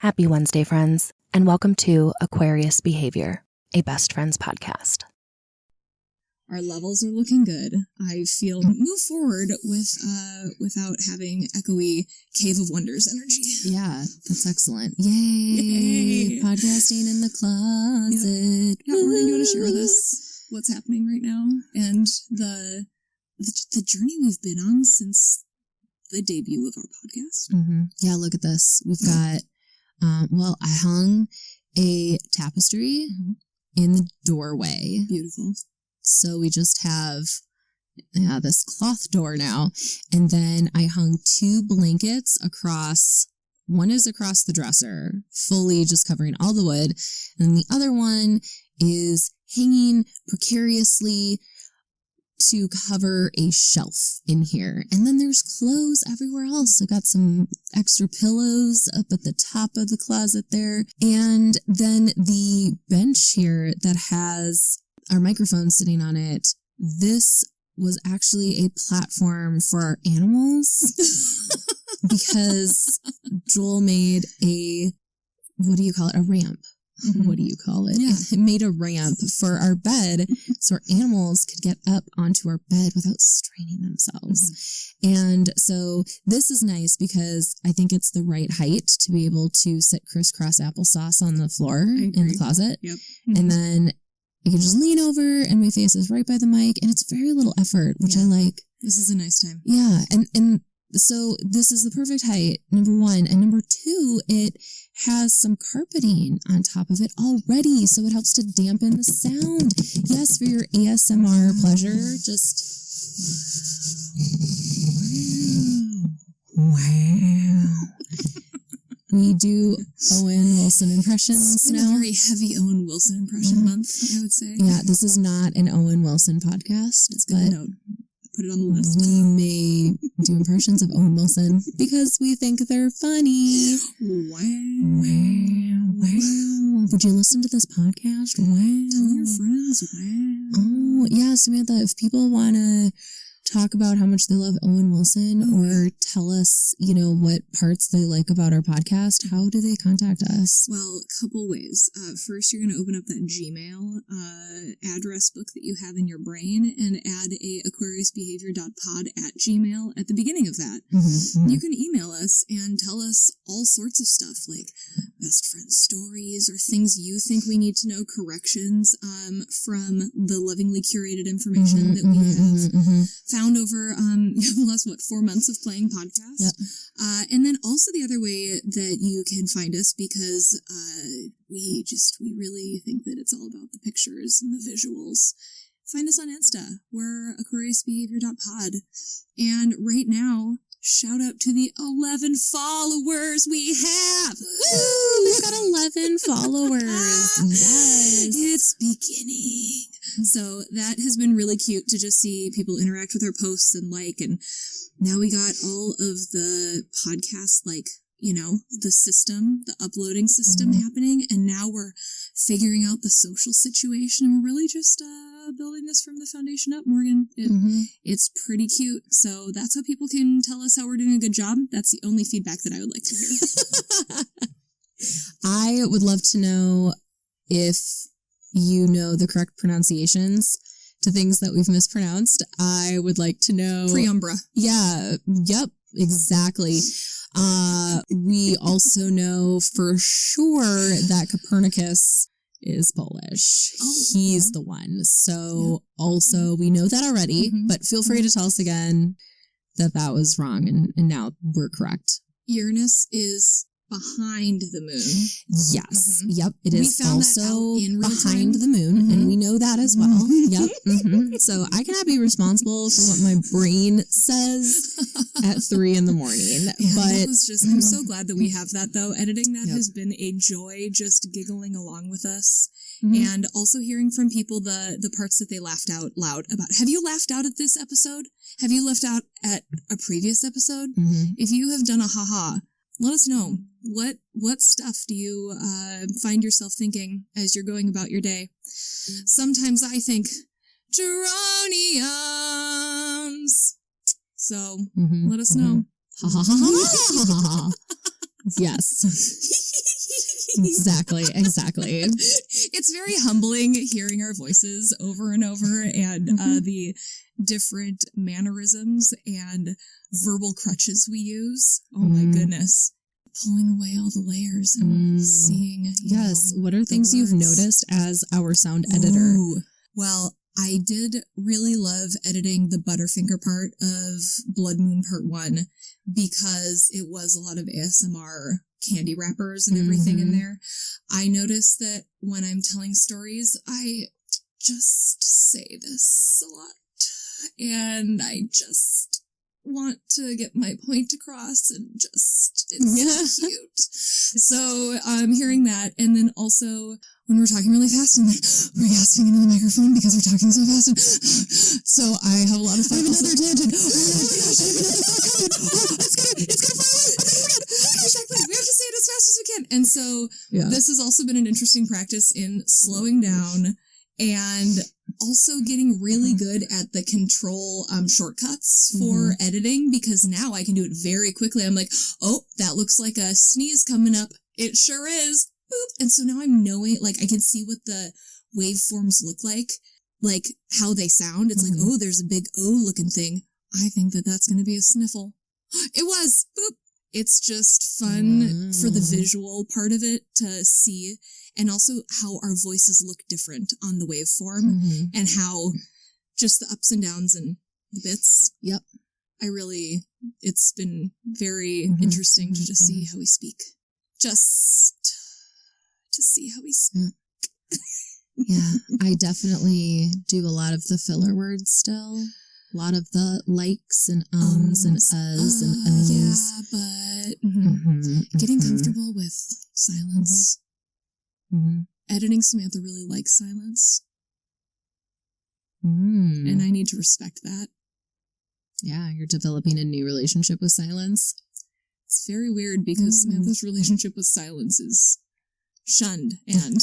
Happy Wednesday, friends, and welcome to Aquarius Behavior, a best friends podcast. Our levels are looking good. I feel move forward without having echoey Cave of Wonders energy. Yeah, that's excellent. Yay! Podcasting in the closet. Yeah, we're going to share this, what's happening right now, and the journey we've been on since the debut of our podcast. Mm-hmm. Yeah, look at this. We've got, I hung a tapestry in the doorway. Beautiful. So we just have this cloth door now. And then I hung 2 blankets across. One is across the dresser, fully just covering all the wood. And the other one is hanging precariously to cover a shelf in here. And then there's clothes everywhere else. I got some extra pillows up at the top of the closet there. And then the bench here that has our microphone sitting on it, this was actually a platform for our animals because Joel made a ramp. Mm-hmm. What do you call it? Yeah. It made a ramp for our bed so our animals could get up onto our bed without straining themselves. Mm-hmm. And so this is nice because I think it's the right height to be able to sit crisscross applesauce on the floor in the closet. Yep. Mm-hmm. And then I can just lean over and my face is right by the mic and it's very little effort, which I like. This is a nice time. Yeah. And so this is the perfect height, number 1. And number 2, it has some carpeting on top of it already, so it helps to dampen the sound. Yes, for your ASMR pleasure, just... Wow. We do Owen Wilson impressions it's been now. a very heavy Owen Wilson impression month, I would say. Yeah, this is not an Owen Wilson podcast. It's good to note. Put it on the list. We may do impressions of Owen Wilson because we think they're funny. Wow. Would you listen to this podcast? Wow. Tell your friends. Wow. Oh, yeah, Samantha, if people want to talk about how much they love Owen Wilson or tell us, what parts they like about our podcast, how do they contact us? Well, a couple ways. First, you're going to open up that Gmail address book that you have in your brain and add a aquariusbehavior.pod@gmail at the beginning of that. Mm-hmm. You can email us and tell us all sorts of stuff like best friend stories or things you think we need to know, corrections from the lovingly curated information that we have found over the last 4 months of playing podcasts. Yep. And then also the other way that you can find us, because we really think that it's all about the pictures and the visuals. Find us on Insta. We're aquariusbehavior.pod. And right now, shout out to the 11 followers we have. Woo! We've got 11 followers. Yes. It's beginning. So that has been really cute to just see people interact with our posts and now we got all of the podcasts, the system, the uploading system happening. And now we're figuring out the social situation. We're really just building this from the foundation up, Morgan. It's pretty cute. So that's how people can tell us how we're doing a good job. That's the only feedback that I would like to hear. I would love to know if you know the correct pronunciations to things that we've mispronounced. I would like to know. Preumbra. Yeah. Yep. Exactly. We also know for sure that Copernicus is Polish. Oh, he's the one. So also we know that already, but feel free to tell us again that was wrong and now we're correct. Uranus is behind the moon. Yes. Yep. It is also behind the moon, and we know that as well. Yep. So I cannot be responsible for what my brain says at 3 a.m. But that was I'm so glad that we have that though. Editing that has been a joy, just giggling along with us. And also hearing from people the parts that they laughed out loud about. Have you laughed out at this episode? Have you laughed out at a previous episode? If you have done a ha-ha, let us know. What stuff do you find yourself thinking as you're going about your day? Sometimes I think geraniums. So let us know. Ha ha ha ha ha ha. Yes. Exactly. It's very humbling hearing our voices over and over and the different mannerisms and verbal crutches we use. Oh my goodness. Pulling away all the layers and seeing. Yes. What are things you've noticed as our sound editor? Ooh. Well, I did really love editing the Butterfinger part of Blood Moon Part 1 because it was a lot of ASMR candy wrappers and everything in there. I noticed that when I'm telling stories, I just say this a lot. And I just want to get my point across and just, it's cute. So I'm hearing that. And then also when we're talking really fast and we're gasping into the microphone because we're talking so fast. And so I have a lot of fun. I have another tangent. Oh my gosh, I have another thought coming. Oh, it's gonna fly away. Oh my gosh, exactly. We have to say it as fast as we can. And so this has also been an interesting practice in slowing down and also getting really good at the control shortcuts for editing, because now I can do it very quickly. I'm like, oh, that looks like a sneeze coming up. It sure is. Boop. And so now I'm knowing, like, I can see what the waveforms look like how they sound. It's like, oh, there's a big O looking thing. I think that that's going to be a sniffle. It was. Boop. It's just fun for the visual part of it to see, and also how our voices look different on the waveform and how just the ups and downs and the bits. Yep. It's been very interesting to just see how we speak. Just to see how we speak. Yeah, I definitely do a lot of the filler words still. A lot of the likes and ums and uhs and uhs. Yeah, but getting comfortable with silence. Editing Samantha really likes silence. And I need to respect that. Yeah, you're developing a new relationship with silence. It's very weird because Samantha's relationship with silence is shunned and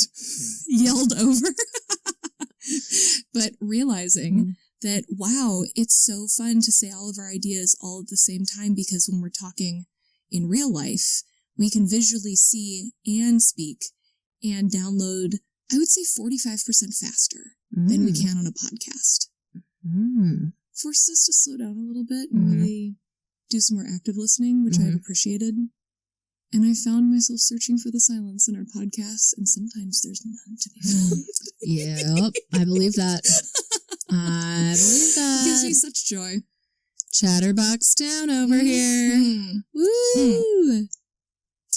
yelled over. But realizing that, wow, it's so fun to say all of our ideas all at the same time, because when we're talking in real life, we can visually see and speak and download, I would say 45% faster than we can on a podcast. Forces us to slow down a little bit and really do some more active listening, which I've appreciated. And I found myself searching for the silence in our podcasts, and sometimes there's none to be found. Yep, I believe that. It gives me such joy. Chatterbox down over here. Woo!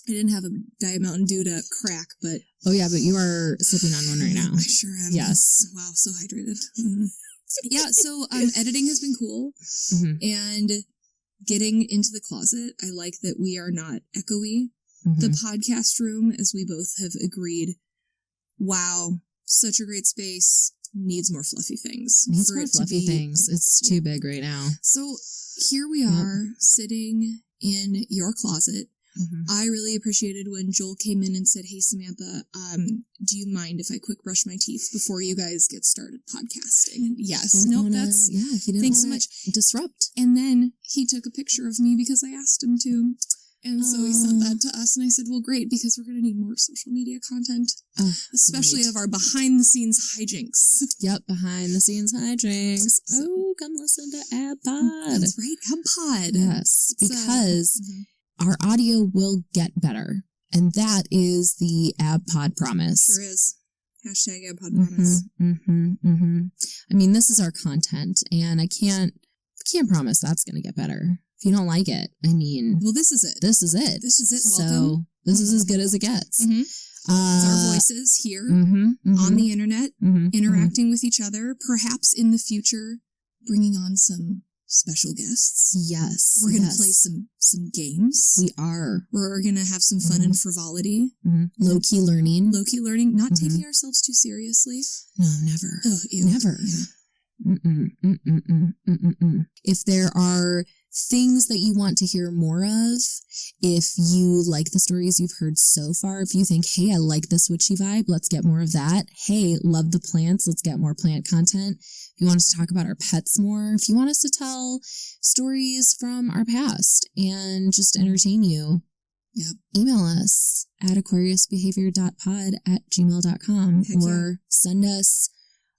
I didn't have a Diet Mountain Dew to crack, but... Oh yeah, but you are sipping on one right now. I sure am. Yes. Wow, so hydrated. Yeah, so editing has been cool. And getting into the closet, I like that we are not echoey. The podcast room, as we both have agreed, wow, such a great space. Needs more fluffy things. Needs more fluffy things. It's too big right now. So here we are sitting in your closet. I really appreciated when Joel came in and said, hey, Samantha, do you mind if I quick brush my teeth before you guys get started podcasting? Yes. Nope, that's... Yeah, he didn't thanks so much. Disrupt. And then he took a picture of me because I asked him to. And so he sent that to us, and I said, well, great, because we're going to need more social media content, especially of our behind-the-scenes hijinks. Yep, behind-the-scenes hijinks. Oh, come listen to ABPOD. That's right, ABPOD. Yes, because our audio will get better, and that is the ABPOD promise. Sure is. Hashtag ABPOD promise. I mean, this is our content, and I can't promise that's going to get better. If you don't like it, I mean... Well, this is it. This is it. This is it. Welcome. So, this is as good as it gets. It's our voices here on the internet, interacting with each other, perhaps in the future, bringing on some special guests. Yes. We're going to play some games. We are. We're going to have some fun and frivolity. Low-key learning. Low-key learning. Not taking ourselves too seriously. No, never. Oh, never. If there are things that you want to hear more of, if you like the stories you've heard so far, if you think, hey, I like this witchy vibe, let's get more of that. Hey, love the plants, let's get more plant content. If you want us to talk about our pets more, if you want us to tell stories from our past and just entertain you, Yep. Email us at aquariusbehavior.pod@gmail.com or send us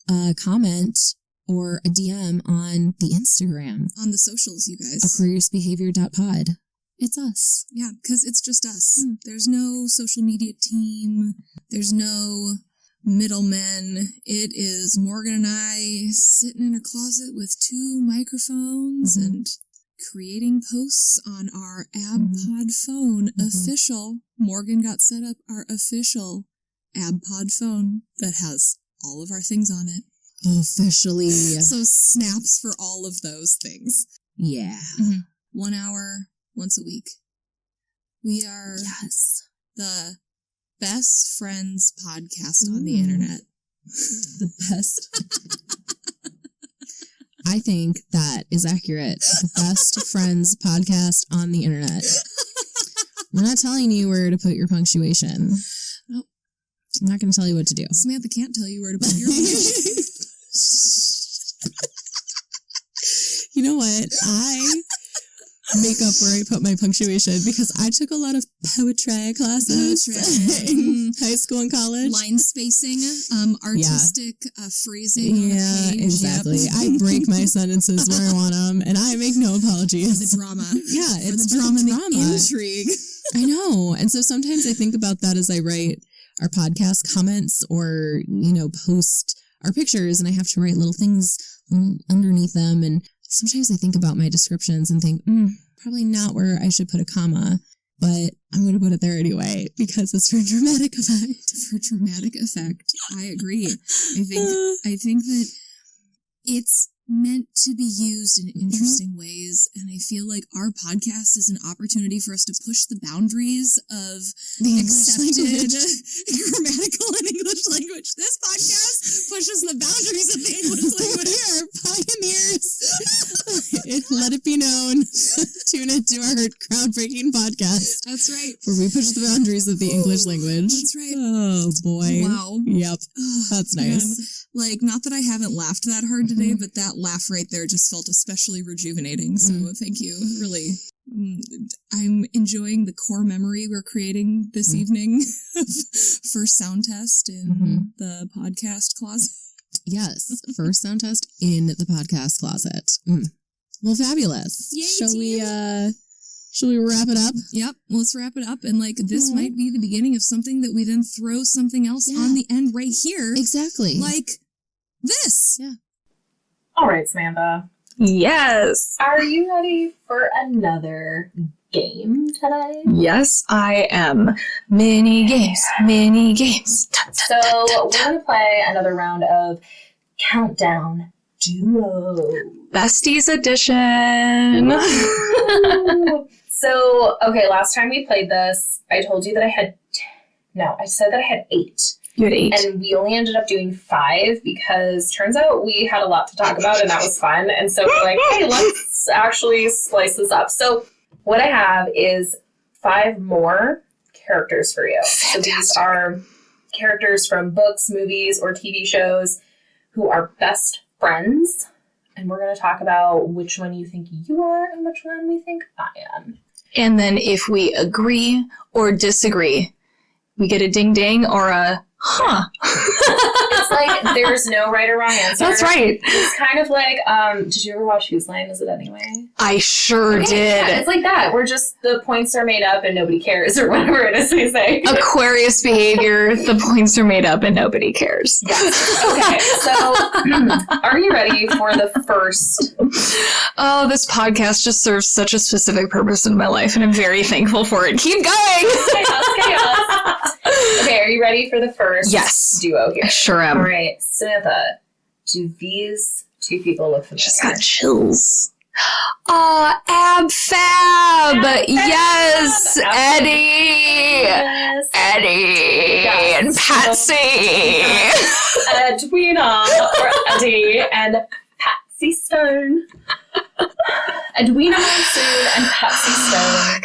a comment or a DM on the Instagram. On the socials, you guys. aquariusbehavior.pod. It's us. Yeah, because it's just us. There's no social media team. There's no middlemen. It is Morgan and I sitting in a closet with 2 microphones and creating posts on our ABPOD phone official. Morgan got set up our official ABPOD phone that has all of our things on it. Officially. So snaps for all of those things. Yeah. 1 hour, once a week. We are the best friends podcast on the internet. The best. I think that is accurate. The best friends podcast on the internet. We're not telling you where to put your punctuation. Nope. I'm not going to tell you what to do. Samantha can't tell you where to put your punctuation. You know what? I make up where I put my punctuation because I took a lot of poetry classes in high school and college. Line spacing, artistic phrasing on a page. Exactly. Yep. I break my sentences where I want them, and I make no apologies. For the drama. Yeah, it's the drama and the drama. intrigue. I know. And so sometimes I think about that as I write our podcast comments or, post our pictures, and I have to write little things underneath them. And sometimes I think about my descriptions and think, probably not where I should put a comma, but I'm going to put it there anyway because it's for dramatic effect. For dramatic effect. I agree. I think that it's meant to be used in interesting ways, and I feel like our podcast is an opportunity for us to push the boundaries of the accepted grammatical and English language. This podcast pushes the boundaries of the English language. We are pioneers. Let it be known. Tune into our groundbreaking podcast. That's right. Where we push the boundaries of the English language. That's right. Oh, boy. Wow. Yep. That's nice. Man. Like, not that I haven't laughed that hard today, but that laugh right there just felt especially rejuvenating. So thank you. Really. I'm enjoying the core memory we're creating this evening first sound test in the podcast closet. Yes. First sound test in the podcast closet. Well, fabulous. Yay, Shall we wrap it up? Yep, let's wrap it up. And this might be the beginning of something that we then throw something else on the end right here. Exactly. Like this. Yeah. All right, Samantha. Yes. Are you ready for another game today? Yes, I am. Mini games. So we're going to play another round of Countdown Duo. Besties edition. So, okay, last time we played this, I told you that I said that I had 8. You had 8. And we only ended up doing 5 because turns out we had a lot to talk about and that was fun. And so we're like, hey, let's actually slice this up. So what I have is 5 more characters for you. Fantastic. So these are characters from books, movies, or TV shows who are best friends. And we're going to talk about which one you think you are and which one we think I am. And then if we agree or disagree, we get a ding ding or a huh. It's like there's no right or wrong answer. That's right. It's kind of like, did you ever watch Whose Line Is It Anyway? I sure did. Yeah, it's like that. We're just, the points are made up and nobody cares, or whatever it is they say. Aquarius behavior, the points are made up and nobody cares. Yes. Okay, so are you ready for the first? Oh, this podcast just serves such a specific purpose in my life, and I'm very thankful for it. Keep going! Chaos. Okay, are you ready for the first duo here? I sure am. All right, Samantha, do these 2 people look familiar? Just got chills. Ab Fab! Yes! Eddie! Yes. Eddie! Yes. And Patsy! Edwina, or Eddie, and Patsy Stone. Edwina Monsoon and Patsy Stone.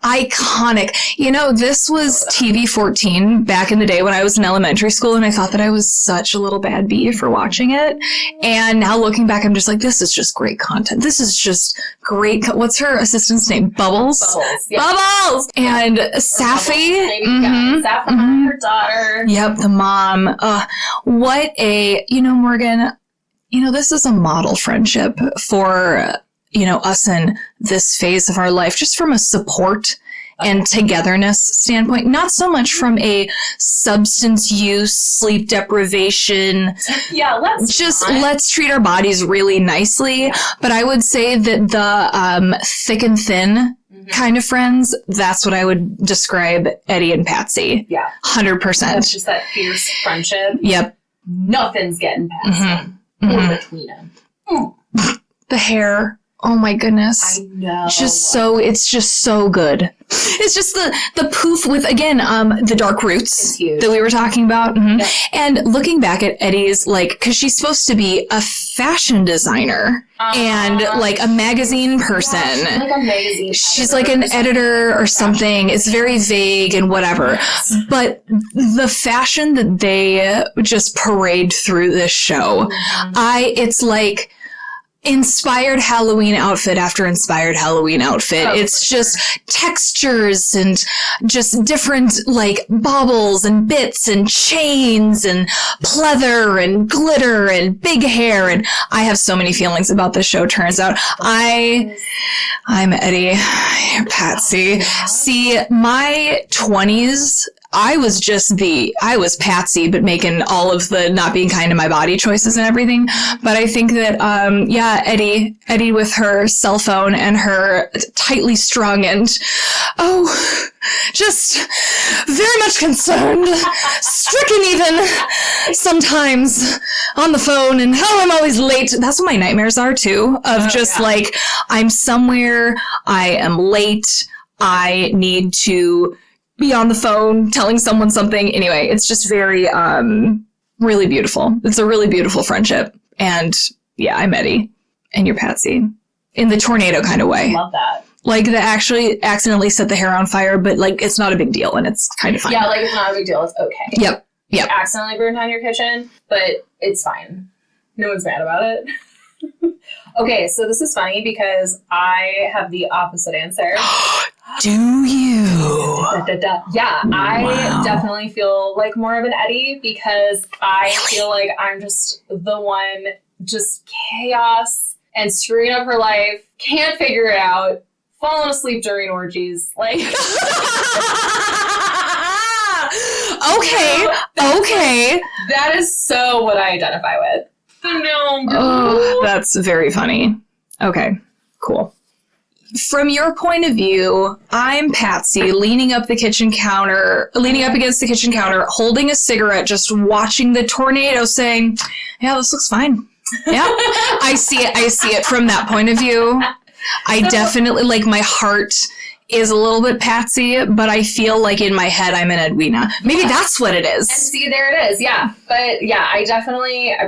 Iconic. You know, this was TV 14 back in the day when I was in elementary school, and I thought that I was such a little bad bee for watching it. And now looking back, I'm just like, this is just great content. This is just great. What's her assistant's name? Bubbles? Bubbles. Yeah. Bubbles! And Safi. Safi, her daughter. Yep, the mom. What a, Morgan, this is a model friendship for, us in this phase of our life, just from a support and togetherness standpoint, not so much from a substance use, sleep deprivation. Yeah, let's treat our bodies really nicely. But I would say that the thick and thin kind of friends, that's what I would describe Eddie and Patsy. Yeah. 100%. It's just that fierce friendship. Yep. Nothing's getting past them or between them. The hair. Oh my goodness. I know. It's just so good. It's just the poof with, again, the dark roots that we were talking about. Mm-hmm. Yeah. And looking back at Eddie's, cause she's supposed to be a fashion designer and a magazine person. Yeah, she's like a magazine She's like an editor or something. It's very vague and whatever. But the fashion that they just parade through this show, it's like inspired Halloween outfit after inspired Halloween outfit. It's just textures and just different baubles and bits and chains and pleather and glitter and big hair. And I have so many feelings about this show, turns out. I'm Eddie. You're Patsy. See, my 20s, I was Patsy, but making all of the not being kind to my body choices and everything. But I think that, Eddie with her cell phone and her tightly strung and, just very much concerned, stricken even sometimes on the phone, and I'm always late. That's what my nightmares are too, of I'm somewhere, I am late, I need to be on the phone telling someone something. Anyway, it's just very, really beautiful. It's a really beautiful friendship. And yeah, I'm Eddie and you're Patsy in the tornado kind of way. Love that. That actually accidentally set the hair on fire, but it's not a big deal and it's kind of fine. Yeah, it's not a big deal. It's okay. Yep. You accidentally burned down your kitchen, but it's fine. No one's mad about it. Okay, so this is funny because I have the opposite answer. Do you? Yeah, I definitely feel like more of an Eddie because I feel like I'm just the one, just chaos and screwing up her life, can't figure it out, falling asleep during orgies. Okay. That is so what I identify with. Oh, that's very funny. Okay, cool. From your point of view, I'm Patsy leaning up against the kitchen counter, holding a cigarette, just watching the tornado saying, yeah, this looks fine. Yeah, I see it from that point of view. I definitely, my heart is a little bit Patsy, but I feel like in my head I'm an Edwina. Maybe that's what it is. And see, there it is, yeah. But yeah, I've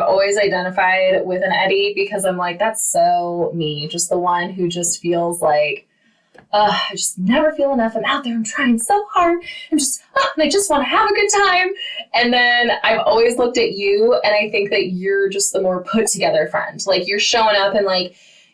always identified with an Eddie because I'm like, that's so me. Just the one who just feels like, I just never feel enough. I'm out there, I'm trying so hard. And I just want to have a good time. And then I've always looked at you and I think that you're just the more put together friend. You're showing up and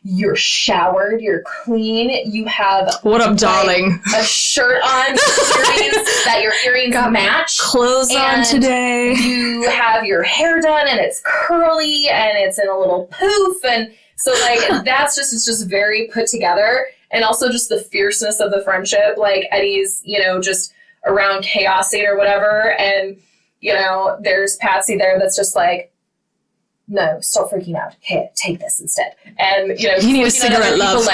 you're showered, you're clean, you have what up, darling? A shirt on, earrings, that your earrings match. Clothes on today. You have your hair done and it's curly and it's in a little poof. And so it's just very put together. And also just the fierceness of the friendship. Eddie's, just around chaosing or whatever. And, there's Patsy there that's just no, stop freaking out. Here, take this instead. And, you need a cigarette, love.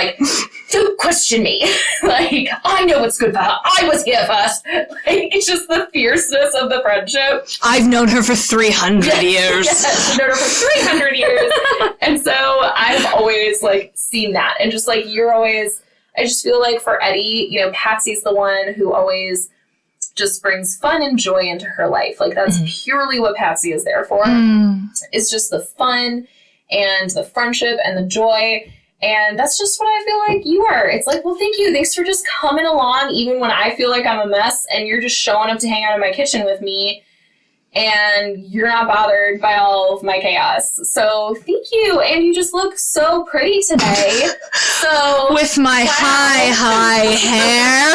Don't question me. I know what's good for her. I was here first. It's just the fierceness of the friendship. I've known her for 300 years. Yes, I've known her for 300 years. And so I've always, seen that. And just, you're always, I just feel like for Eddie, Patsy's the one who always just brings fun and joy into her life. That's purely what Patsy is there for. It's just the fun and the friendship and the joy. And that's just what I feel like you are. It's like, well, thank you. Thanks for just coming along even when I feel like I'm a mess and you're just showing up to hang out in my kitchen with me and you're not bothered by all of my chaos. So thank you. And you just look so pretty today. So with my high hair.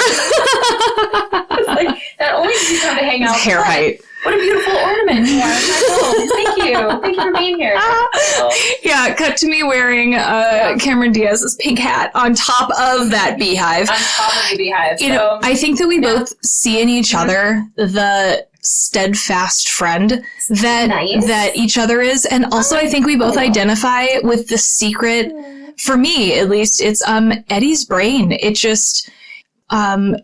It's like, not only did you come to hang out, Hair height. What a beautiful ornament you are. Thank you. Thank you for being here. Yeah, cut to me wearing Cameron Diaz's pink hat on top of that beehive. On top of the beehive. You know, I think that we both see in each other the steadfast friend that each other is. And also I think we both identify with the secret, for me at least, it's Eddie's brain. It just,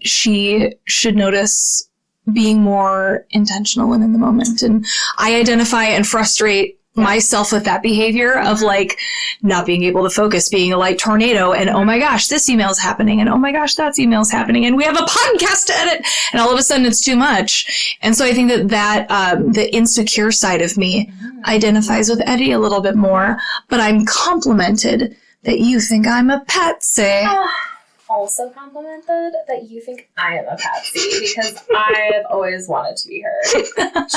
she should notice being more intentional and in the moment. And I identify and frustrate myself with that behavior of like not being able to focus, being a light tornado, and oh my gosh, this email's happening, and oh my gosh, that email's happening, and we have a podcast to edit, and all of a sudden it's too much. And so I think that the insecure side of me identifies with Eddie a little bit more, but I'm complimented that you think I'm a patsy. Also complimented that you think I am a patsy because I've always wanted to be her.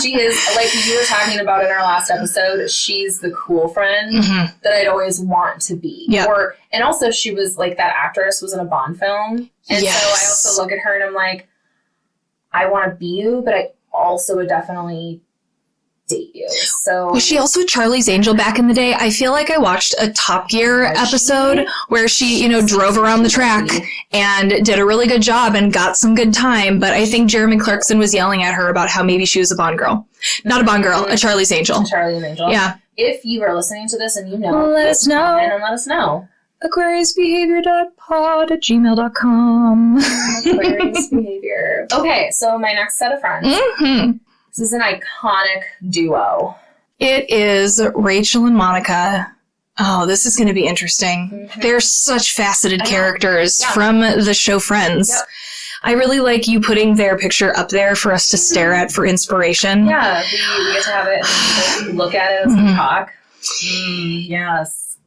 She is, like you were talking about in our last episode, she's the cool friend that I'd always want to be. Yep. And also she was like, that actress was in a Bond film. And so I also look at her and I'm like, I want to be you, but I also would definitely date you. So was she also Charlie's Angel back in the day? I feel like I watched a Top Gear episode where she, drove around the track and did a really good job and got some good time. But I think Jeremy Clarkson was yelling at her about how maybe she was a Bond girl. Not a Bond girl, a Charlie's Angel. A Charlie's Angel. Yeah. If you are listening to this and you know, let us know. And let us know. AquariusBehavior.pod@gmail.com. Aquarius Behavior. Okay, so my next set of friends. This is an iconic duo. It is Rachel and Monica. Oh, this is going to be interesting. They're such faceted characters from the show Friends. Yep. I really like you putting their picture up there for us to stare at for inspiration. Yeah, we get to have it and look at it as we talk. Yes.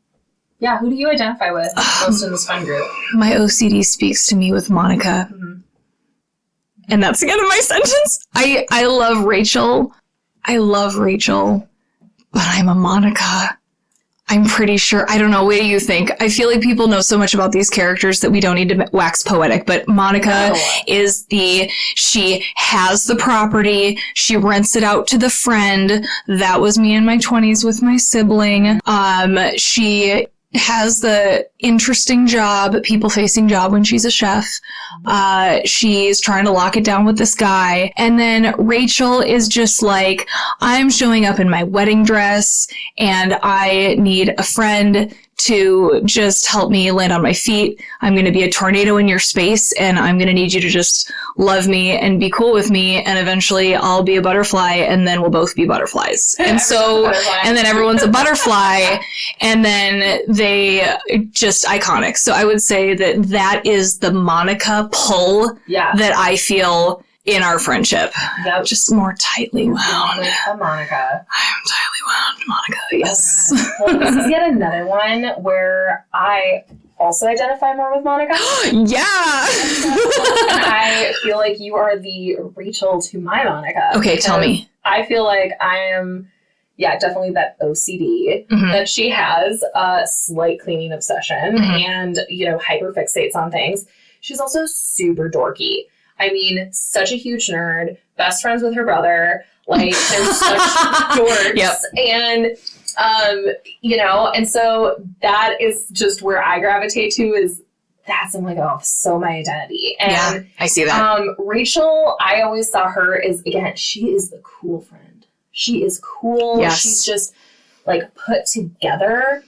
Yeah, who do you identify with most in this friend group? My OCD speaks to me with Monica. And that's the end of my sentence. I love Rachel. But I'm a Monica. I'm pretty sure. I don't know. What do you think? I feel like people know so much about these characters that we don't need to wax poetic. But Monica is she has the property. She rents it out to the friend. That was me in my 20s with my sibling. She has the interesting job, people-facing job when she's a chef. She's trying to lock it down with this guy. And then Rachel is just like, I'm showing up in my wedding dress and I need a friend to just help me land on my feet. I'm going to be a tornado in your space and I'm going to need you to just love me and be cool with me. And eventually I'll be a butterfly and then we'll both be butterflies. And so, and then everyone's a butterfly and then they just iconic. So I would say that is the Monica pull that I feel in our friendship. Yep. Just more tightly wound. Monica. I am tightly wound, Monica. Yes. Well, this is yet another one where I also identify more with Monica. Yeah. I feel like you are the Rachel to my Monica. Okay, tell me. I feel like I am, definitely that OCD that she has, a slight cleaning obsession and, hyperfixates on things. She's also super dorky. I mean, such a huge nerd, best friends with her brother, like, they're such dorks, and, and so that is just where I gravitate to I'm like, oh, so my identity. And, I see that. Rachel, I always saw her as, again, she is the cool friend. She is cool. Yes. She's just, like, put together,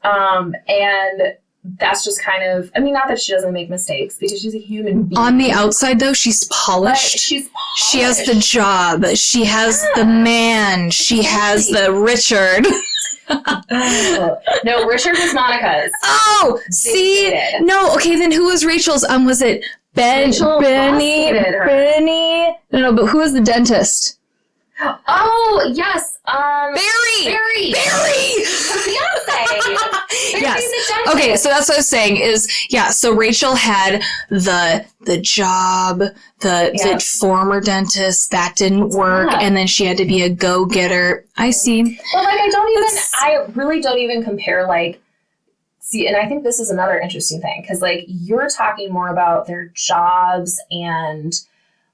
and that's just kind of, not that she doesn't make mistakes because she's a human being. On the outside, though, she's polished. She's polished. She has the job. She has the man. She has the Richard. No, Richard was Monica's. Oh, see? No, okay, then who was Rachel's? Was it Benny? No, but who was the dentist? Oh, yes. Barry! Beyonce! Yes. Okay, so that's what I was saying is, so Rachel had the job, the former dentist, that didn't work, and then she had to be a go-getter. I see. Well, like, I really don't even compare, like, see, and I think this is another interesting thing, because, like, you're talking more about their jobs and,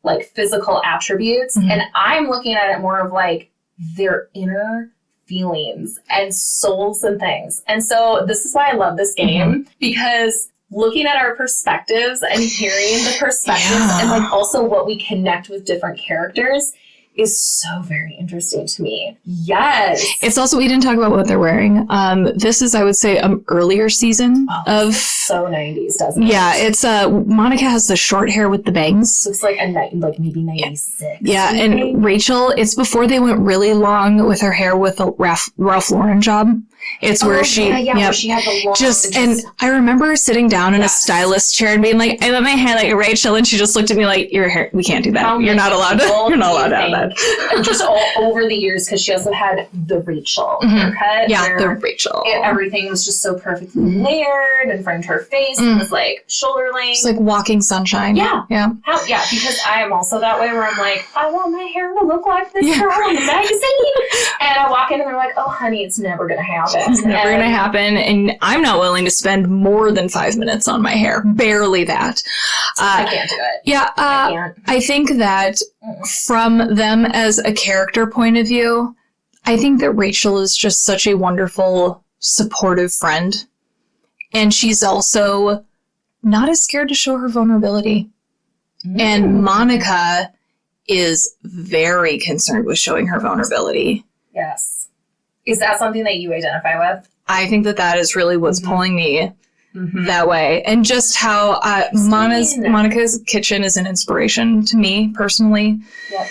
like, physical attributes, and I'm looking at it more of, like, their inner feelings and souls and things. And so this is why I love this game, because looking at our perspectives and hearing the perspectives and, like, also what we connect with different characters is so very interesting to me. Yes. It's also, we didn't talk about what they're wearing. This is, I would say, an earlier season of... So 90s, doesn't it? Yeah, it's, Monica has the short hair with the bangs. Looks like maybe 96. Yeah, and Rachel, it's before they went really long with her hair with a Ralph Lauren job. It's where she... where she had the long... And I remember sitting down in a stylist chair and being like, I want my hair like Rachel, and she just looked at me like, your hair, we can't do that. You're not allowed to have that. Just all over the years, because she also had the Rachel haircut. Yeah, the Rachel. Everything was just so perfectly layered and framed her face. It was like shoulder length. It's like walking sunshine. Yeah. Yeah. Because I am also that way, where I'm like, I want my hair to look like this girl in the magazine. And I walk in and they're like, oh, honey, it's never going to happen. It's never going to happen. And I'm not willing to spend more than 5 minutes on my hair. Barely that. I can't do it. Yeah. I think that from them as a character point of view, I think that Rachel is just such a wonderful, supportive friend. And she's also not as scared to show her vulnerability. And Monica is very concerned with showing her vulnerability. Yes. Is that something that you identify with? I think that is really what's pulling me that way. And just how Monica's kitchen is an inspiration to me personally. Yep.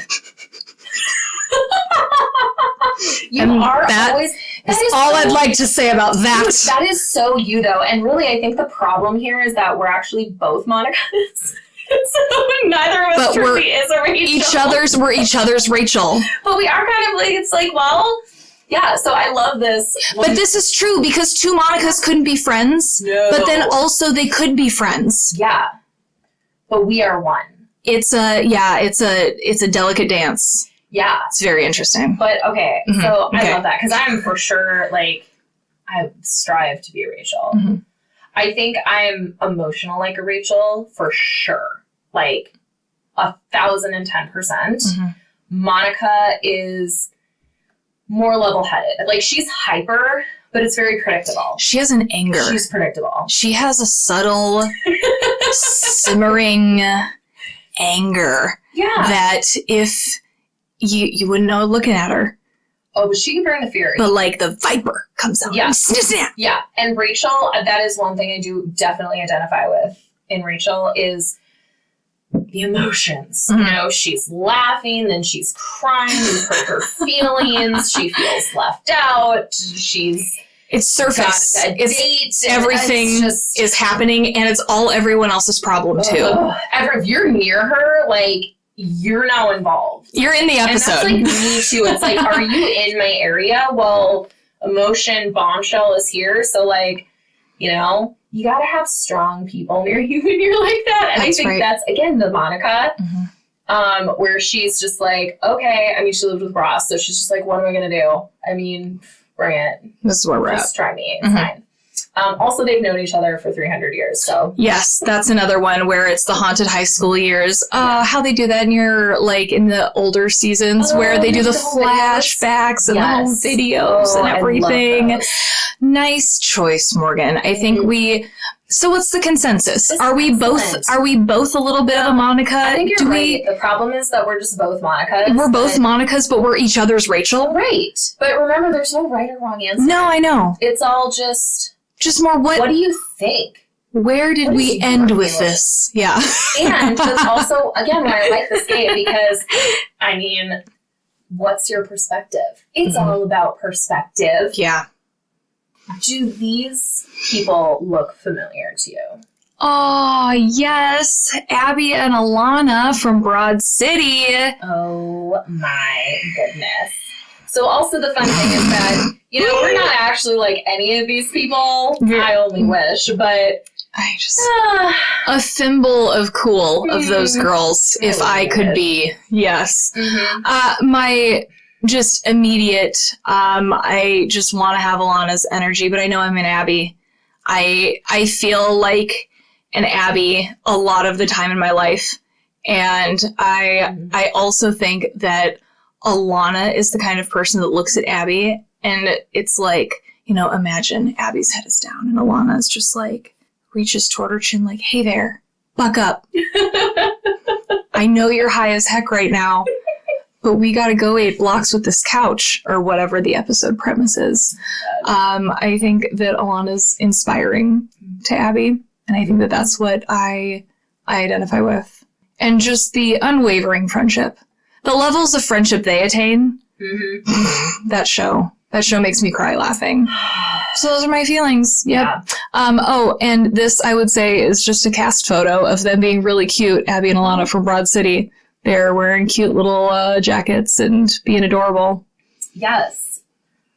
That's all I'd like to say about that. That is so you, though. And really, I think the problem here is that we're actually both Monicas. So neither of us truly is a Rachel. We're each other's Rachel. But we are kind of like, it's like, well, yeah, so I love this. But this is true, because two Monicas couldn't be friends. No. But then also they could be friends. Yeah. But we are one. It's a delicate dance. Yeah. It's very interesting. But, okay, so I love that, because I'm for sure, like, I strive to be a Rachel. I think I'm emotional like a Rachel, for sure. Like, 1,010%. Monica is more level-headed. Like, she's hyper, but it's very predictable. She has an anger. She's predictable. She has a subtle, simmering anger. Yeah. That if you wouldn't know looking at her. Oh, but she can bring the fury. But, like, the viper comes out. Yeah. And yeah. And Rachel, that is one thing I do definitely identify with in Rachel, is the emotions. You know, she's laughing, then she's crying, you hurt her feelings, she feels left out, it's surface. It's everything is happening, and it's all everyone else's problem, too. If you're near her, like, you're now involved. You're in the episode. And that's, like, me, too. It's like, are you in my area? Well, emotion bombshell is here, so, like, you know, you gotta have strong people near you when you're like that. And that's I think that's, again, the Monica, where she's just like, okay, I mean, she lived with Ross, so she's just like, what am I gonna do? I mean, bring it. This is where we're at. Just try me. It's fine. Also, they've known each other for 300 years, so. Yes, that's another one where it's the haunted high school years. How they do that in in the older seasons, where they do the flashbacks and the home videos and everything. Nice choice, Morgan. I think so what's the consensus? Are we both a little bit of a Monica? I think you're right. The problem is that we're just both Monicas. We're both Monicas, but we're each other's Rachel. Right. But remember, there's no right or wrong answer. No, I know. It's all just more what do you think? Where did we end with this? Yeah. And that's also, again, why I like this game, because, I mean, what's your perspective? It's all about perspective. Yeah. Do these people look familiar to you? Oh, yes. Abby and Alana from Broad City. Oh my goodness. So also the fun thing is that, you know, we're not actually like any of these people. I only wish, but I just a thimble of cool of those girls, if I could be. Yes. My just immediate, I just want to have Alana's energy, but I know I'm an Abby. I feel like an Abby a lot of the time in my life. And I also think that Alana is the kind of person that looks at Abby and it's like, you know, imagine Abby's head is down and Alana is just like, reaches toward her chin like, hey there, buck up. I know you're high as heck right now, but we gotta go 8 blocks with this couch, or whatever the episode premise is. I think that Alana's inspiring to Abby, and I think that that's what I identify with. And just the unwavering friendship. The levels of friendship they attain, that show makes me cry laughing. So those are my feelings. Yep. Yeah. Oh, and this, I would say, is just a cast photo of them being really cute, Abby and Alana from Broad City. They're wearing cute little jackets and being adorable. Yes.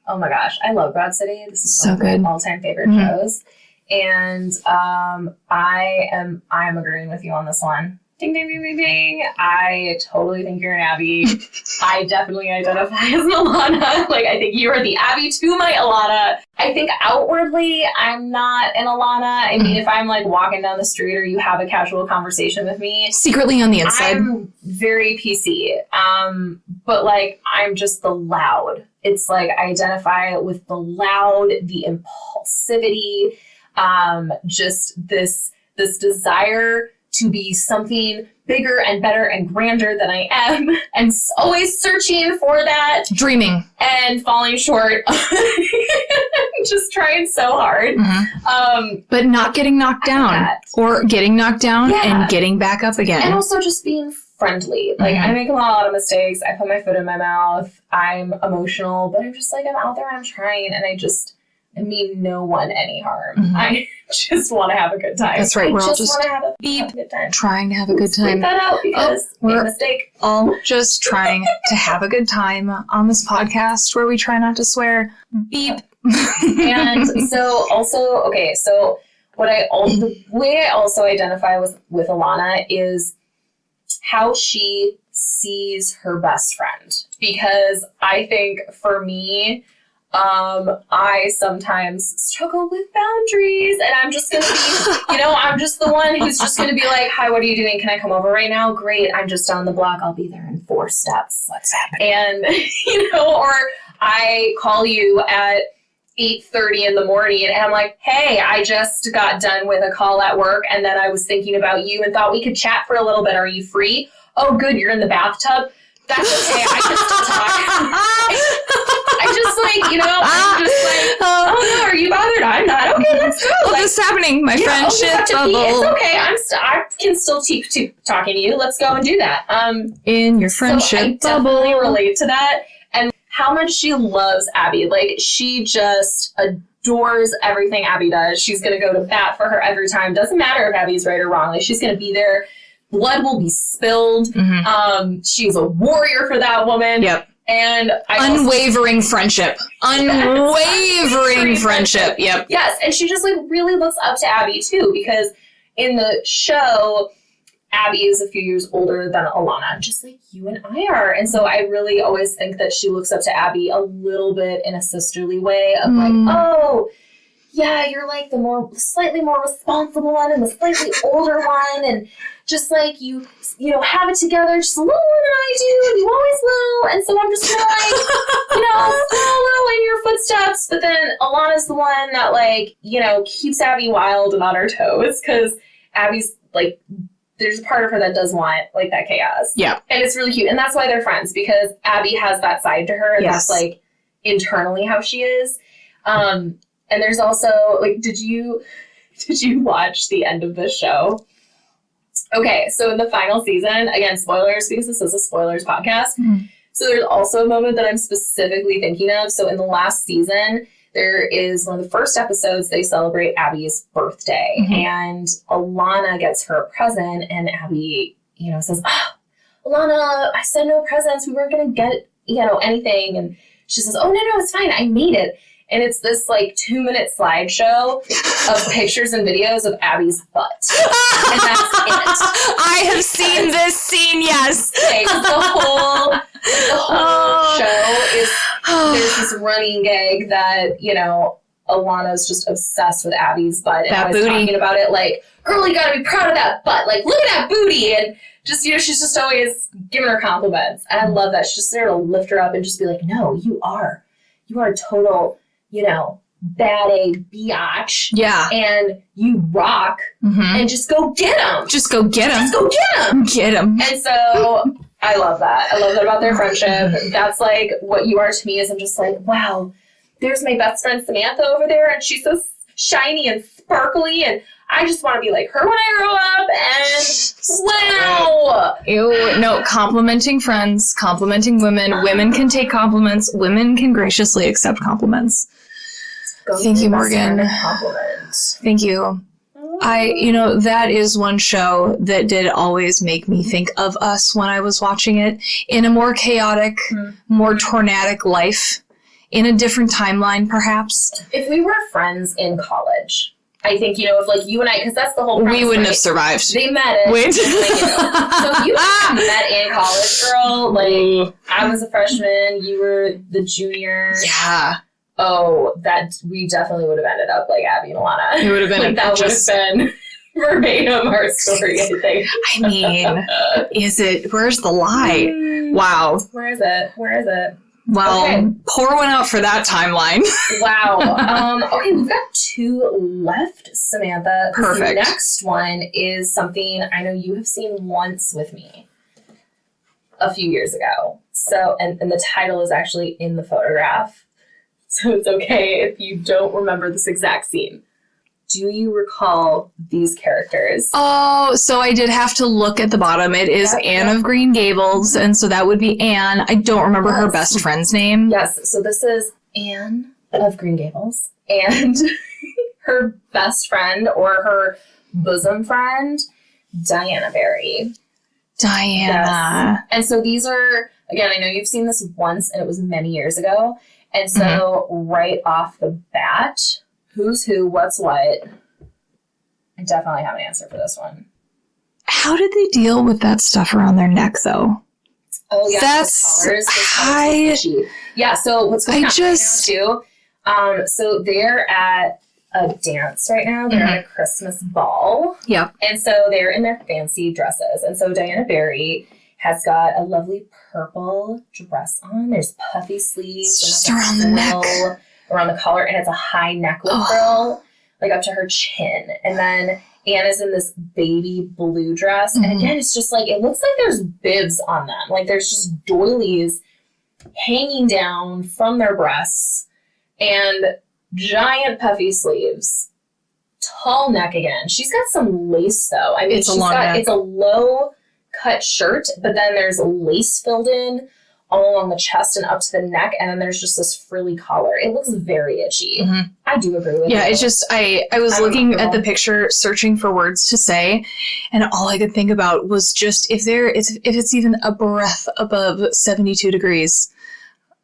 Oh my gosh. I love Broad City. This is so one of my good. all-time favorite shows. And I am agreeing with you on this one. Ding, ding, ding, ding, ding. I totally think you're an Abby. I definitely identify as an Alana. Like, I think you are the Abby to my Alana. I think outwardly, I'm not an Alana. I mean, if I'm, like, walking down the street or you have a casual conversation with me. Secretly on the inside. I'm very PC. But, like, I'm just the loud. It's, like, I identify with the loud, the impulsivity, just this desire to be something bigger and better and grander than I am, and always searching for that. Dreaming. And falling short. Just trying so hard. But not getting knocked down. Or getting knocked down and getting back up again. And also just being friendly. Like, I make a lot of mistakes. I put my foot in my mouth. I'm emotional, but I'm just like, I'm out there and I'm trying, and I mean no one any harm. I just want to have a good time. That's right. We're all just want to have a good time. Trying to have a good time. Leave that out because made a mistake. All just trying to have a good time on this podcast where we try not to swear. Beep. And so also, okay, so the way I also identify with Alana is how she sees her best friend. Because I think for me, I sometimes struggle with boundaries, and I'm just going to be, I'm just the one who's just going to be like, hi, what are you doing? Can I come over right now? Great. I'm just down the block. I'll be there in 4 steps. What's happening? And, or I call you at 8:30 in the morning and I'm like, hey, I just got done with a call at work and then I was thinking about you and thought we could chat for a little bit. Are you free? Oh, good. You're in the bathtub. That's okay. I can still talk. I'm just like, oh no, are you bothered? I'm not. Okay, let's go. What's happening? My friendship bubble. It's okay. I can still keep talking to you. Let's go and do that. In your friendship bubble. I definitely relate to that. And how much she loves Abby. Like, she just adores everything Abby does. She's going to go to bat for her every time. Doesn't matter if Abby's right or wrong. Like, she's going to be there. Blood will be spilled. She's a warrior for that woman. Yep. And unwavering friendship. Unwavering friendship. Yep. Yes. And she just, like, really looks up to Abby, too, because in the show, Abby is a few years older than Alana, just like you and I are. And so I really always think that she looks up to Abby a little bit in a sisterly way of like, oh, yeah, you're like the slightly more responsible one and the slightly older one. And just like you have it together just a little more than I do. And you always will. And so I'm just kind of like, follow in your footsteps. But then Alana's the one that, like, keeps Abby wild and on her toes, because Abby's like, there's a part of her that does want, like, that chaos. Yeah. And it's really cute. And that's why they're friends, because Abby has that side to her. And that's, like, internally how she is. And there's also, like, did you watch the end of this show? Okay, so in the final season, again, spoilers, because this is a spoilers podcast. So there's also a moment that I'm specifically thinking of. So in the last season, there is one of the first episodes, they celebrate Abby's birthday, and Alana gets her a present, and Abby, says, "Oh, Alana, I said no presents. We weren't going to get, anything." And she says, "Oh, no, it's fine. I made it." And it's this 2-minute slideshow of pictures and videos of Abby's butt. And that's it. I have seen this scene, yes. Okay, 'cause the whole show is, there's this running gag that, Alana's just obsessed with Abby's butt. And that always booty. talking about it girl, you gotta be proud of that butt. Look at that booty. And just, she's just always giving her compliments. And I love that. She's just there to lift her up and just be like, no, you are a total, bad A biatch. Yeah. And you rock. And just go get them. Just go get him. Just go get them. Get him. And so I love that. I love that about their friendship. That's what you are to me is I'm just wow, there's my best friend Samantha over there, and she's so shiny and sparkly, and I just want to be like her when I grow up, and wow. Ew, no, complimenting friends, complimenting women. Women can take compliments. Women can graciously accept compliments. Thank you, Morgan. Compliment. Thank you. That is one show that did always make me think of us when I was watching it in a more chaotic, more tornadic life, in a different timeline, perhaps. If we were friends in college, I think, if you and I, because that's the whole premise, we wouldn't have right? survived. They met it. Wait. So if you met in college, girl, I was a freshman, you were the junior. Yeah. Oh, that we definitely would have ended up like Abby and Alana. It would have been that would have been verbatim our story, I think. I mean, where's the lie? Wow. Where is it? Well, okay. Pour one out for that timeline. Wow. Okay, we've got 2 left, Samantha. Perfect. The next one is something I know you have seen once with me a few years ago. So, and the title is actually in the photograph. So it's okay if you don't remember this exact scene. Do you recall these characters? Oh, so I did have to look at the bottom. It is Anne of Green Gables, and so that would be Anne. I don't remember her best friend's name. Yes, so this is Anne of Green Gables, and her best friend, or her bosom friend, Diana Barry. Diana. Yes. And so these are, again, I know you've seen this once, and it was many years ago. And so right off the bat, who's who, what's what? I definitely have an answer for this one. How did they deal with that stuff around their neck, though? Oh, yeah. That's Yeah, so what's going on just right now, too? So they're at a dance right now. They're at a Christmas ball. Yep. And so they're in their fancy dresses. And so Diana Barry has got a lovely purple dress on. There's puffy sleeves. Just around the neck. Around the collar. And it's a high necklet frill, up to her chin. And then Anne is in this baby blue dress. And again, it's just it looks like there's bibs on them. There's just doilies hanging down from their breasts. And giant puffy sleeves. Tall neck again. She's got some lace, though. I mean, it's a long neck. It's a low cut shirt, but then there's lace filled in all along the chest and up to the neck, and then there's just this frilly collar. It looks very itchy. I do agree with you. Yeah, it's just, I was looking at the picture, searching for words to say, and all I could think about was just if it's even a breath above 72 degrees,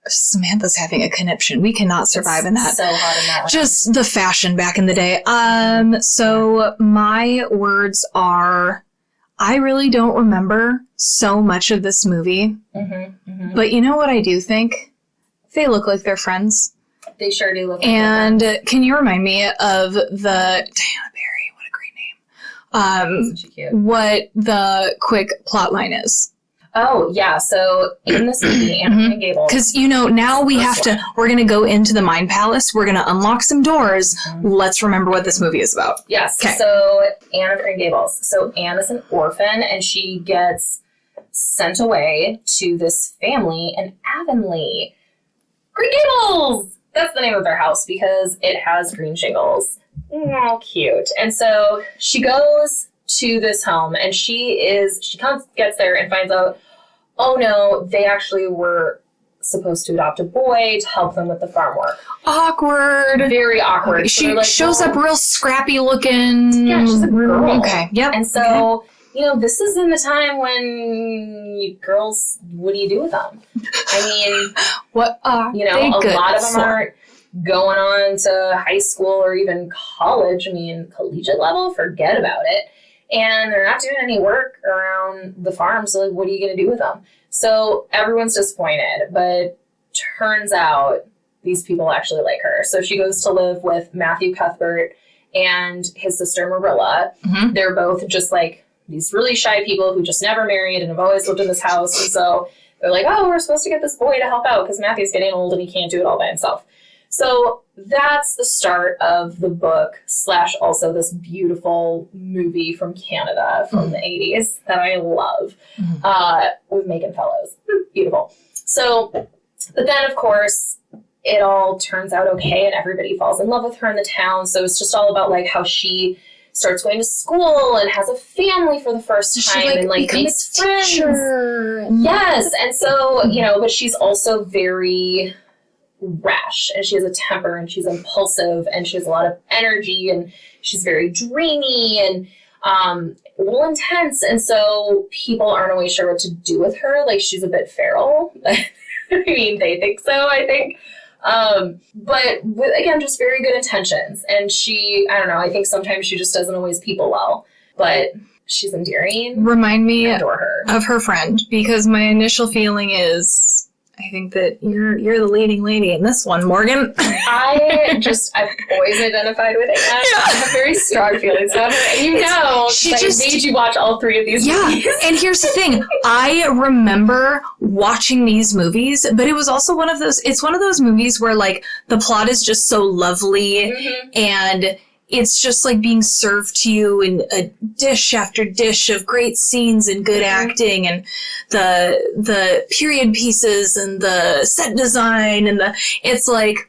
Samantha's having a conniption. We cannot survive in that. So hot in that one. Just the fashion back in the day. So my words are, I really don't remember so much of this movie. But you know what I do think? They look like they're friends. They sure do look like And can you remind me of the Diana Barry? What a great name. so cute. What the quick plot line is. Oh, yeah. So in this movie, Anne of Green Gables. Because, now we're going to go into the Mind Palace. We're going to unlock some doors. Let's remember what this movie is about. Yes. Okay. So Anne of Green Gables. So Anne is an orphan, and she gets sent away to this family in Avonlea. Green Gables! That's the name of their house because it has green shingles. Oh, cute. And so she goes to this home, and she gets there and finds out, oh no, they actually were supposed to adopt a boy to help them with the farm work. Awkward. Very awkward. Okay, So she they're like, shows well, up real scrappy looking. Yeah, she's a girl. Okay, yep. And so, you know, this is in the time when girls, what do you do with them? I mean, what are you know, they a good lot of them for? aren't going on to high school or even college. I mean, collegiate level, forget about it. And they're not doing any work around the farm, so like, what are you going to do with them? So everyone's disappointed, but turns out these people actually like her. So she goes to live with Matthew Cuthbert and his sister Marilla. Mhm. They're both just like these really shy people who just never married and have always lived in this house. And so they're like, oh, we're supposed to get this boy to help out because Matthew's getting old and he can't do it all by himself. So that's the start of the book / also this beautiful movie from Canada from the 80s that I love with Megan Fellows. Beautiful. So, but then of course it all turns out okay and everybody falls in love with her in the town. So it's just all about like how she starts going to school and has a family for the first time and like makes friends. Yes. And so, you know, but she's also very rash and she has a temper and she's impulsive and she has a lot of energy and she's very dreamy and a little intense. And so people aren't always sure what to do with her. Like she's a bit feral. I mean, they think so, I think. But with, again, just very good intentions. And she, I don't know, I think sometimes she just doesn't always people well, but she's endearing. Remind me I adore her. of her friend, because my initial feeling is, I think that you're the leading lady in this one, Morgan. I've always identified with Anna. I have very strong feelings about her. And you know, she I just made you watch all 3 of these movies. And here's the thing. I remember watching these movies, but it was also one of those movies where like the plot is just so lovely and it's just like being served to you in a dish after dish of great scenes and good acting and the period pieces and the set design and it's like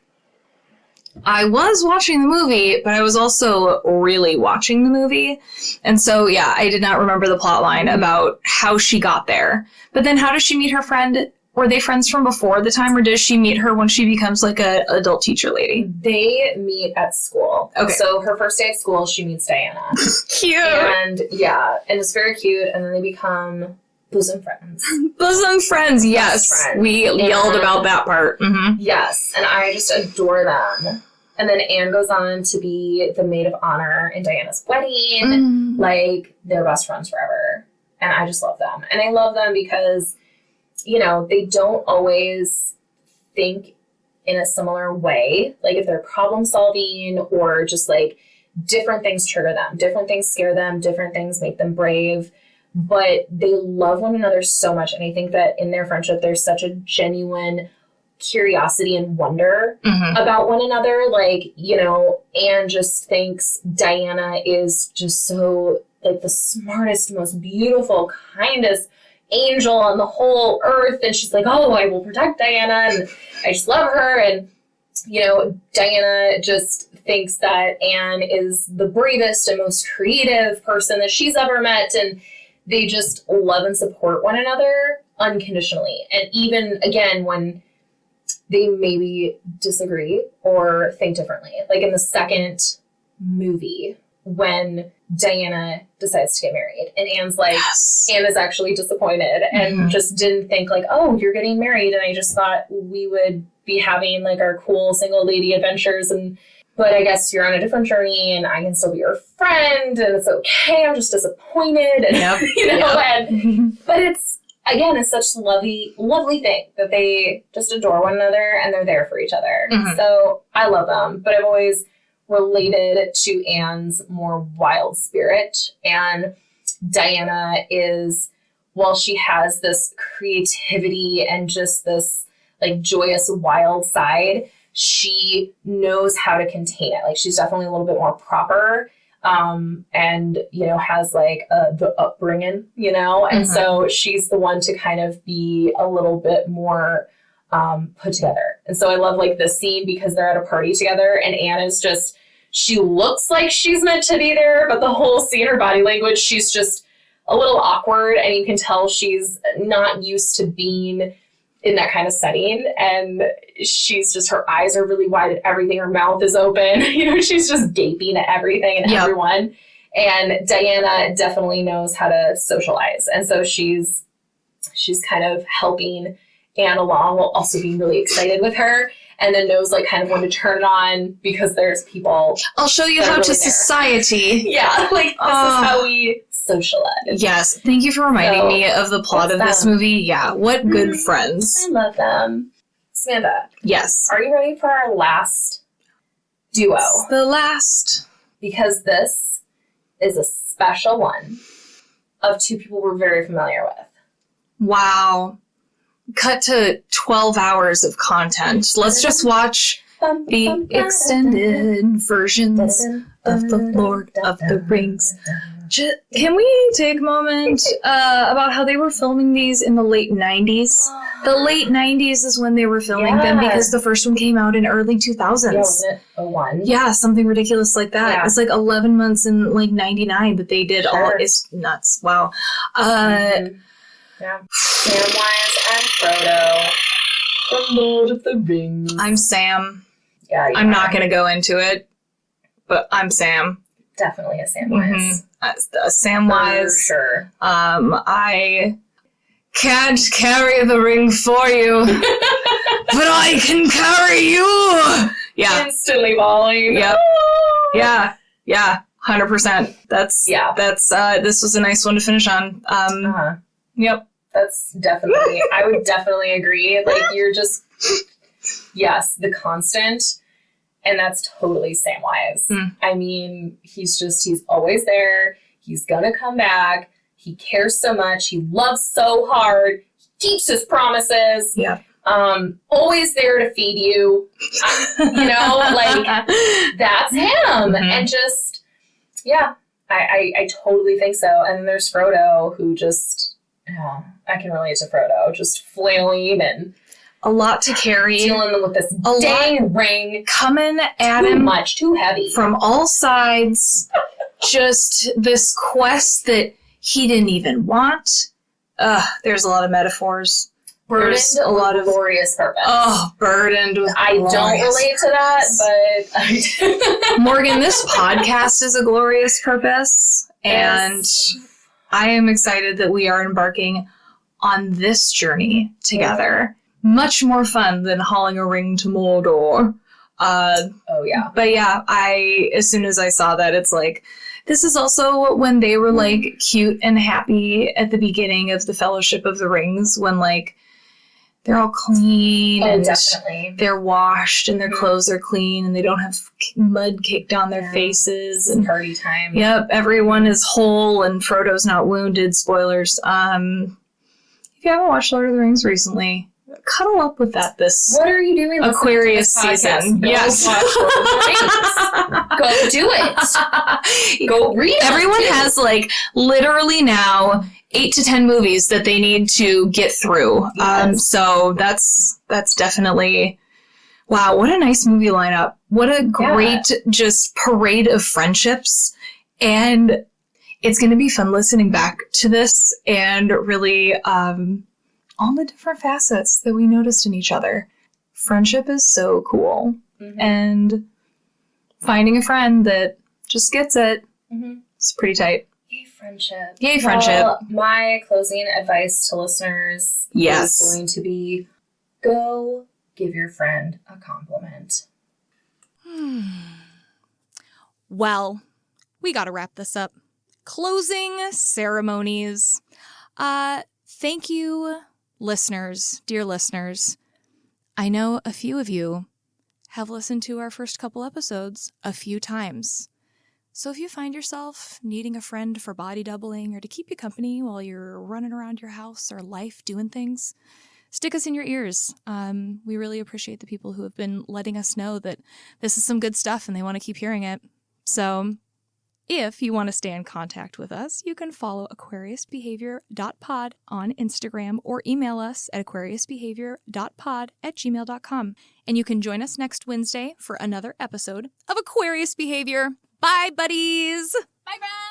I was watching the movie, but I was also really watching the movie. And so, yeah, I did not remember the plot line about how she got there. But then how does she meet her friend? Were they friends from before the time, or does she meet her when she becomes like a adult teacher lady? They meet at school. Okay. So her first day at school, she meets Diana. Cute. And yeah, and it's very cute. And then they become bosom friends. Bosom friends, yes. Best friends. We yelled about that part. Mm-hmm. Yes. And I just adore them. And then Anne goes on to be the maid of honor in Diana's wedding. Like, they're best friends forever. And I just love them. And I love them because, you know, they don't always think in a similar way. Like, if they're problem solving or just, like, different things trigger them. Different things scare them. Different things make them brave. But they love one another so much. And I think that in their friendship, there's such a genuine curiosity and wonder about one another. Like, you know, Anne just thinks Diana is just so, like, the smartest, most beautiful, kindest angel on the whole earth. And she's like, oh, I will protect Diana. And I just love her. And, you know, Diana just thinks that Anne is the bravest and most creative person that she's ever met. And they just love and support one another unconditionally. And even, again, when they maybe disagree or think differently. Like in the second movie, when Diana decides to get married, and Anne's like, Anne is actually disappointed and just didn't think like, oh, you're getting married, and I just thought we would be having like our cool single lady adventures, but I guess you're on a different journey, and I can still be your friend, and it's okay. I'm just disappointed, and you know, but it's. Again, it's such a lovely thing that they just adore one another and they're there for each other. So I love them, but I've always related to Anne's more wild spirit. And Diana is, while she has this creativity and just this like joyous wild side, she knows how to contain it. Like she's definitely a little bit more proper. And, you know, has like the upbringing, you know, and so she's the one to kind of be a little bit more put together. And so I love like this scene because they're at a party together and Anne is just, she looks like she's meant to be there, but the whole scene, her body language, she's just a little awkward and you can tell she's not used to being in that kind of setting. And she's just, her eyes are really wide at everything. Her mouth is open. She's just gaping at everything and everyone. And Diana definitely knows how to socialize. And so she's kind of helping Anne along while also being really excited with her. And then knows like kind of when to turn it on because there's people. I'll show you how really to society. Yeah, like this is how we socialize. Yes, thank you for reminding me of the plot of this movie. Yeah, what good friends. I love them. Samantha. Yes. Are you ready for our last duo? The last. Because this is a special one of two people we're very familiar with. Wow. Cut to 12 hours of content. Let's just watch the extended versions of The Lord of the Rings. Can we take a moment about how they were filming these in the late 90s? The late 90s is when they were filming them because the first one came out in early 2000s. Yeah, wasn't it 01? Yeah, something ridiculous like that. Yeah. It's like 11 months in like 99 that they did all. It's nuts. Wow. Yeah. Samwise and Frodo. The Lord of the Rings. I'm Sam. Yeah, I'm not going to go into it, but I'm Sam. Definitely a Samwise. A Samwise. For sure. I can't carry the ring for you, but I can carry you. Yeah. Instantly falling. Yep. Yeah. 100%. That's this was a nice one to finish on. Yep. That's definitely, I would definitely agree. Like, you're just, yes, the constant, and that's totally Samwise. I mean, he's always there. He's gonna come back. He cares so much. He loves so hard. He keeps his promises. Yeah. Always there to feed you. Like, that's him. And just, yeah, I totally think so. And then there's Frodo, who just, I can relate to Frodo, just flailing and a lot to carry, dealing with this dang ring coming at him, too heavy from all sides. Just this quest that he didn't even want. There's a lot of metaphors. Burdened There's a lot of glorious purpose. Oh, burdened with I don't relate to that, but I do. Morgan, this podcast is a glorious purpose, and I am excited that we are embarking on this journey together. Much more fun than hauling a ring to Mordor. But yeah, as soon as I saw that, it's like, this is also when they were like cute and happy at the beginning of the Fellowship of the Rings, when like they're all clean and definitely. They're washed and their clothes are clean and they don't have mud caked on their faces. And party time. Yep, everyone is whole and Frodo's not wounded. Spoilers. If you haven't watched Lord of the Rings recently, cuddle up with that what are you doing Aquarius season. Yes. Go do it. Go read it. Everyone has like literally now 8 to 10 movies that they need to get through. So that's definitely, wow, what a nice movie lineup. What a great just parade of friendships. And it's going to be fun listening back to this and really all the different facets that we noticed in each other. Friendship is so cool. And finding a friend that just gets it, it's pretty tight. Yay, friendship. Yay, friendship. Well, my closing advice to listeners is going to be, go give your friend a compliment. Well, we got to wrap this up. Closing ceremonies. Thank you, listeners, dear listeners. I know a few of you have listened to our first couple episodes a few times. So if you find yourself needing a friend for body doubling or to keep you company while you're running around your house or life doing things, stick us in your ears. We really appreciate the people who have been letting us know that this is some good stuff and they want to keep hearing it. So if you want to stay in contact with us, you can follow aquariusbehavior.pod on Instagram or email us at aquariusbehavior.pod@gmail.com. And you can join us next Wednesday for another episode of Aquarius Behavior. Bye, buddies! Bye, friends!